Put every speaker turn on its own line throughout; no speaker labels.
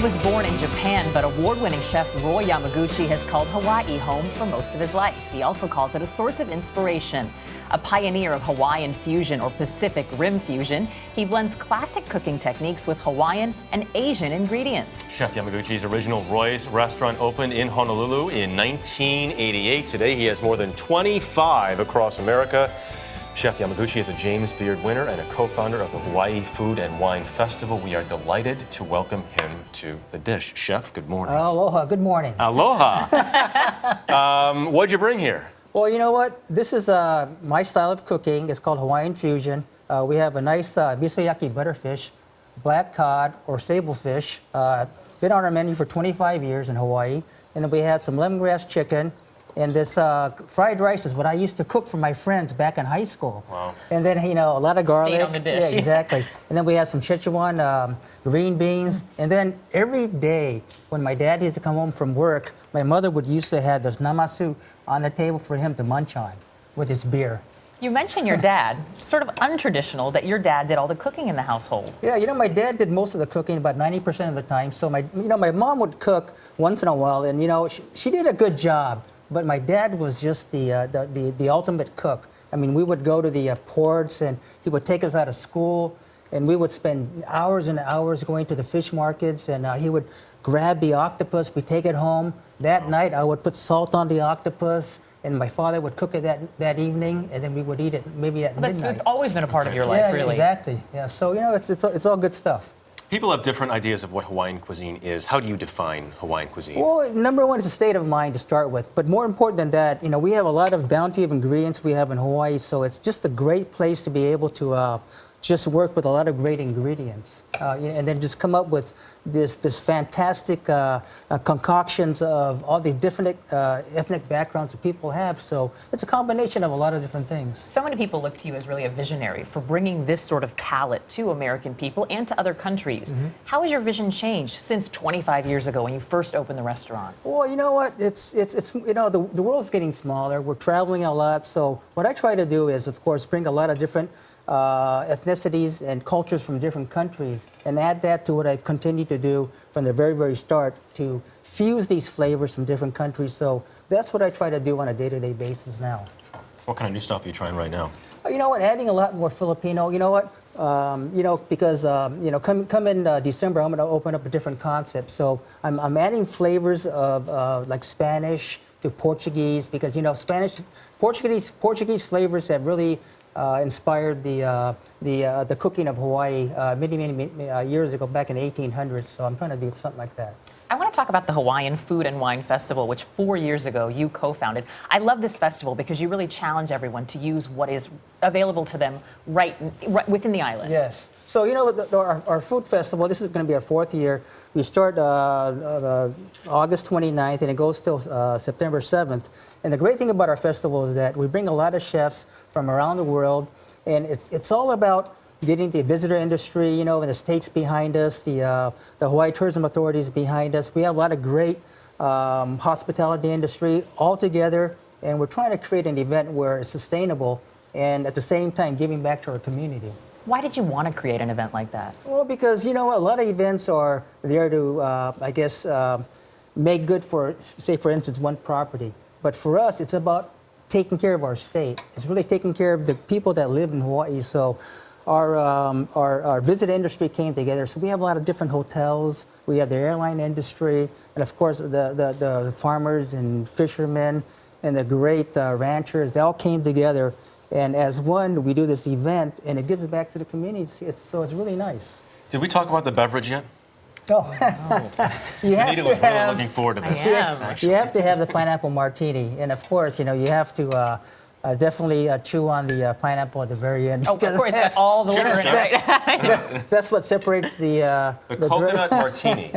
was born in Japan, but award-winning chef Roy Yamaguchi has called Hawaii home for most of his life. He also calls it a source of inspiration. A pioneer of Hawaiian fusion or Pacific Rim fusion, he blends classic cooking techniques with Hawaiian and Asian ingredients.
Chef Yamaguchi's original Roy's restaurant opened in Honolulu in 1988. Today he has more than 25 across America. Chef Yamaguchi is a James Beard winner and a co-founder of the Hawaii Food and Wine Festival. We are delighted to welcome him to the dish. Chef, good morning.
Aloha, good morning.
Aloha. What'd you bring here?
Well, you know what? This is my style of cooking. It's called Hawaiian fusion. We have a nice misoyaki butterfish, black cod or sablefish. Been on our menu for 25 years in Hawaii. And then we have some lemongrass chicken. And this fried rice is what I used to cook for my friends back in high school.
Wow.
And then, a lot of garlic.
Stayed on the dish.
Yeah, exactly. And then we have some Szechuan green beans. And then every day when my dad used to come home from work, my mother would used to have this namasu on the table for him to munch on with his beer.
You mentioned your dad. Sort of untraditional that your dad did all the cooking in the household.
Yeah, my dad did most of the cooking, about 90% of the time. So my mom would cook once in a while, and she did a good job. But my dad was just the ultimate cook. I mean, we would go to the ports, and he would take us out of school, and we would spend hours and hours going to the fish markets, and he would grab the octopus. We take it home. That night, I would put salt on the octopus, and my father would cook it that evening, and then we would eat it maybe at midnight.
It's always been a part of your life, really.
Exactly. Yeah, so, it's all good stuff.
People have different ideas of what Hawaiian cuisine is. How do you define Hawaiian cuisine?
Well, number one is a state of mind to start with. But more important than that, we have a lot of bounty of ingredients we have in Hawaii, so it's just a great place to be able to just work with a lot of great ingredients. And then just come up with this fantastic concoctions of all the different ethnic backgrounds that people have. So it's a combination of a lot of different things.
So many people look to you as really a visionary for bringing this sort of palate to American people and to other countries. Mm-hmm. How has your vision changed since 25 years ago when you first opened the restaurant?
Well, you know what? It's the world's getting smaller. We're traveling a lot. So what I try to do is, of course, bring a lot of different ethnicities and cultures from different countries and add that to what I've continued to do from the very, very start to fuse these flavors from different countries. So that's what I try to do on a day-to-day basis now.
What kind of new stuff are you trying right now?
You know what? Adding a lot more Filipino. You know what? Because come in December, I'm going to open up a different concept. So I'm adding flavors of like Spanish to Portuguese because Portuguese flavors have really inspired the cooking of Hawaii many years ago, back in the 1800s. So I'm trying to do something like that.
I want to talk about the Hawaiian Food and Wine Festival, which 4 years ago you co-founded. I love this festival because you really challenge everyone to use what is available to them right within the island.
Yes. So, our food festival, this is going to be our 4th year. We start August 29th, and it goes till September 7th. And the great thing about our festival is that we bring a lot of chefs from around the world, and it's all about getting the visitor industry, and the states behind us, the Hawaii Tourism Authorities behind us. We have a lot of great hospitality industry all together, and we're trying to create an event where it's sustainable and at the same time giving back to our community.
Why did you want to create an event like that?
Well, because, a lot of events are there to, make good for, say, for instance, one property. But for us, it's about taking care of our state. It's really taking care of the people that live in Hawaii. So our visit industry came together. So we have a lot of different hotels. We have the airline industry, and of course the farmers and fishermen and the great ranchers. They all came together, and as one, we do this event, and it gives back to the community. So it's really nice.
Did we talk about the beverage yet?
Oh,
Anita was really looking forward to this.
You have to have the pineapple martini, and of course, you have to definitely chew on the pineapple at the very end.
Oh, of course, that's all the liquor in it, right?
That's what separates the
coconut martini.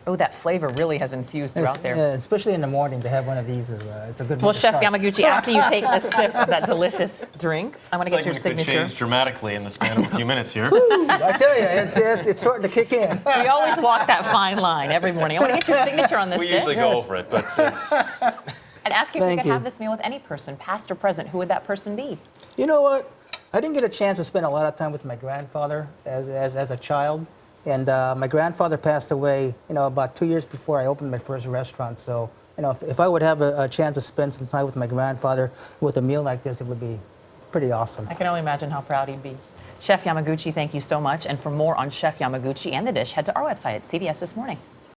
Oh, that flavor really has infused throughout there.
Especially in the morning to have one of these. It's a good.
Well, Chef Yamaguchi, after you take a sip of that delicious drink, I want to get your signature.
Could change dramatically in the span of a few minutes here.
I tell you, it's starting to kick in.
We always walk that fine line every morning. I want to get your signature on this dish.
We usually go over it, but it's...
I'd ask you if you could have this meal with any person, past or present. Who would that person be?
You know what? I didn't get a chance to spend a lot of time with my grandfather as a child. And my grandfather passed away, about 2 years before I opened my first restaurant. So, if I would have a chance to spend some time with my grandfather with a meal like this, it would be pretty awesome.
I can only imagine how proud he'd be. Chef Yamaguchi, thank you so much. And for more on Chef Yamaguchi and the dish, head to our website at CBS This Morning.